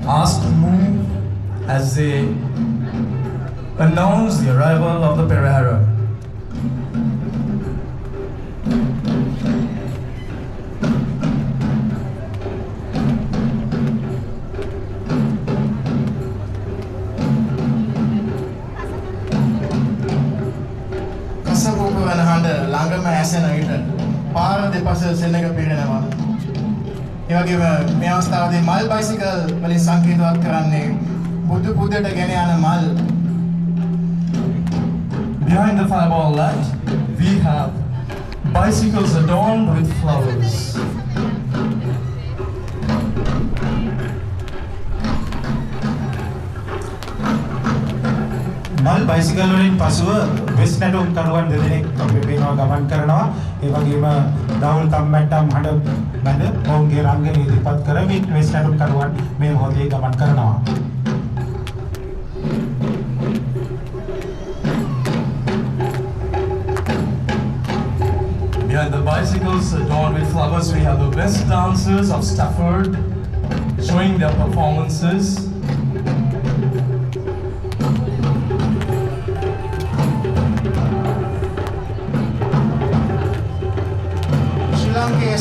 asked to move as they announce the arrival of the Perahera. ළඟම ඇසෙන විට පාර දෙපස සෙනඟ පිරෙනවා. ඒ වගේම මේ අවස්ථාවේදී මල් බයිසිකල් වලින් සංකේතවත් කරන්නේ බුදු පුදට ගෙන යන මල්. Behind the fireball light, we have bicycles adorned with flowers. මල් බයිසිකල් වලින් පසුව වෙස් නැටුම් කරුවන් දෙදෙනෙක් අපි පේනවා ගමන් කරනවා. ඒ වගේම දවුල් කම්මැට්ටම් හඬ මැද ඔවුන්ගේ රංගන ඉදිරිපත් කරමින් වෙස් නැටුම් කරුවන් මේ මොහොතේ ගමන් කරනවා. Behind the bicycles adorned with flowers, we have the best dancers of Stafford showing their performances.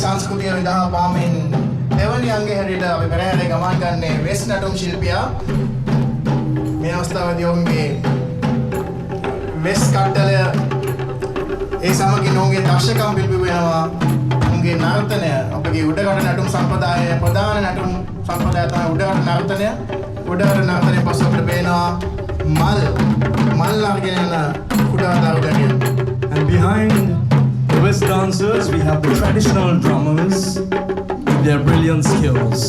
සංස්කෘතිය විදහා පාමින් දෙවනි අංගයේ හැටියට අපි පෙරහැරේ ගමන් ගන්නේ වෙස් නැටුම් ශිල්පියා. මේ අවස්ථාවේදී ඔවුන්ගේ වෙස් කට්ටලය ඒ සමගින් ඔවුන්ගේ දර්ශකම් පිළිබිඹු වෙනවා. ඔවුන්ගේ නර්තනය අපගේ උඩරට නැටුම් සම්ප්‍රදායේ ප්‍රධාන නැටුම් සම්ප්‍රදාය තමයි උඩරට නර්තනය. උඩරට නර්තනයේ පසු අපිට පේනවා මල් අරගෙන යන කුඩා දරුදැනිය. And behind the West dancers, we have the traditional drummers with their brilliant skills.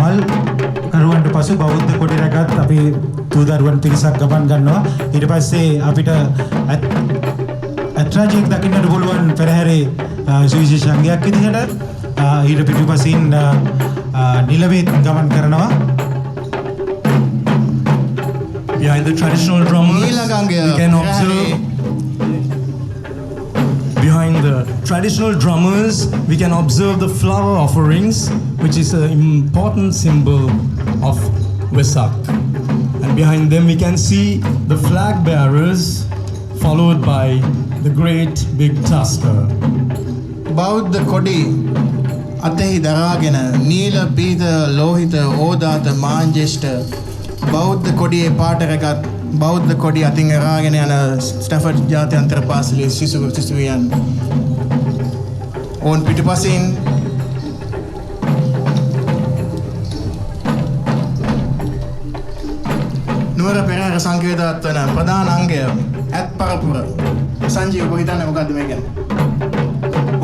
මල් කරුවන්ට පසු බෞද්ධ කොටි රැගත් අපි තුදරුවන් පිරිසක් ගමන් ගන්නවා. ඊට පස්සේ අපිට අත්‍රාජික් දකින්නට පුළුවන් පෙරහැරේ සුවිශේෂ අංගයක් විදිහට ඊට පිටුපසින් නිලවේත් ගමන් කරනවා. Behind the traditional drummers, we can observe. Behind the traditional drummers, we can observe the flower offerings, which is an important symbol of Vesak. And behind them, we can see the flag bearers, followed by the great big tusker. බෞද්ධ කොඩි අතෙහි දරාගෙන නීල පීත ලෝහිත ඕදාත මාංජේෂ්ඨ බෞද්ධ කොඩියේ පාට රැගත් බෞද්ධ කොඩි අතින් අරගෙන යන ස්ටැෆර්ඩ් ජාත්‍යන්තර පාසලේ සිසුවියන් ඔවුන් පිටුපසින් නුවර පෙරහැර සංකේතවත් වන ප්‍රධාන අංගය ඇත් පරපුර. සංජීව ඔබ හිතන්නේ මොකද්ද මේ ගැන?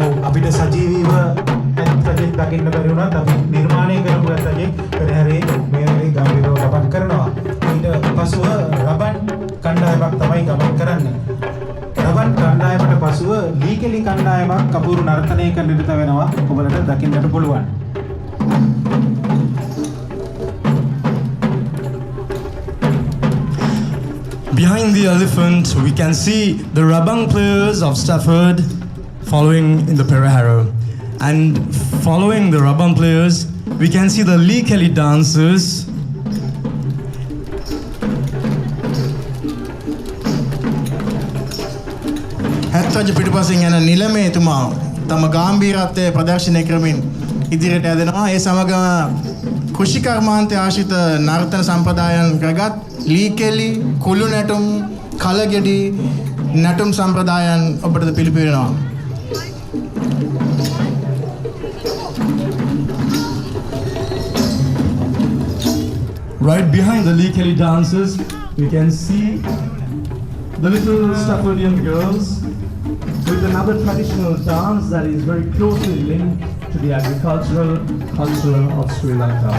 ඔව් අපිට සජීවීව ඇත්තරජෙක් දකින්න බැරි වුණත් අපි නිර්මාණය කරපු ඇත්තරජෙක් පෙරහැරේ මේ වගේ ගැඹුරව ගමන් කරනවා. ඊට පසුව රබන් කණ්ඩායමක් තමයි ගමන් කරන්නේ. රබන් කණ්ඩායමට පසුව ලීකෙලි කණ්ඩායමක් කපුරු නර්තනයක නිරත වෙනවා. ඔබලට දකින්නට පුළුවන්. Behind the elephant, we can see the Rabang players of Stafford following in the Perahera. And following the Rabang players, we can see the Lee Kelly dancers. හැත්රජ පිටුපසින් යන නිලමේ එතුමා තම ගාම්භීරත්වය ප්‍රදර්ශනය කරමින් ඉදිරියට ඇදෙනවා. ඒ සමගම කෘෂිකර්මාන්තය ආශ්‍රිත නර්තන සම්ප්‍රදායන් රැගත් ලී කෙලි, කුළු නැටුම්, කලගෙඩි නැටුම් සම්ප්‍රදායන් ඔබට පිළිපෙරෙනවා. Right behind the Lee Kelly dancers, we can see the little Staffordian girls with another traditional dance that is very closely linked to the agricultural culture of Sri Lanka.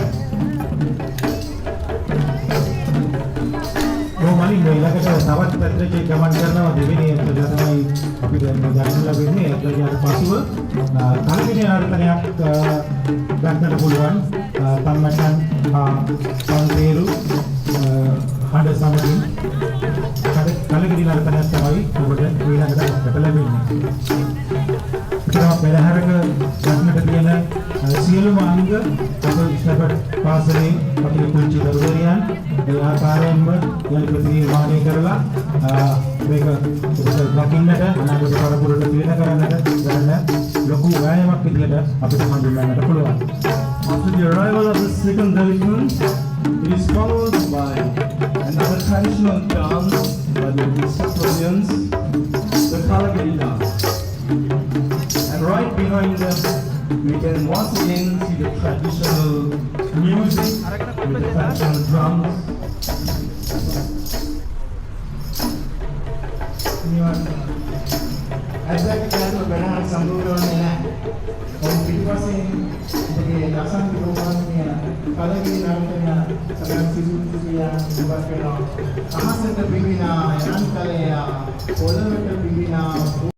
මලින් ඊළඟට තවත් පැත්තක ගමන් කරනවා. දෙවෙනි එක්කද තමයි අපිට මේ දක්න ලැබෙන්නේ. ඒකට පසුව කල්පිනේ නර්තනයක් ගන්නට පුළුවන්. කම්මැටන් සංතේරු හඬ සමගින් කලකිරි නර්තනයක් තමයි ඔබට ඊළඟට ලැබෙන්නේ. ඒක පෙරහැරක දක්නට තියෙන සියලුම අංග අපේ ඉස්ලාපත් පාසලේ අපේ පුංචි දරුවරියන් ඒ ආකාරයෙන්ම යලිපති නිර්මාණය කරලා මේක දකින්නට අනාගත පරපුරට පිළින කරන්නට ගන්න ලොකු වෑයමක් විදියට අපිට හඳුන්වන්නට පුළුවන්. After the arrival of the second elephant, it is followed by another traditional dance by the Saprovians, the Kalagiri dance. And right behind them, we can once again see the traditional music with the traditional drums. ඇත්තට කියනකොට වෙනහක් සම්පූර්ණ වෙන්නේ නැහැ. ඔව් පිටිපස්සේ ඉතින් Dasan kilometre කියන කලගිරි නගරය සමහර සිසු කියා දුබස් වෙනවා. අහසට පිවිනා යන්තලය පොළවට පිවිනා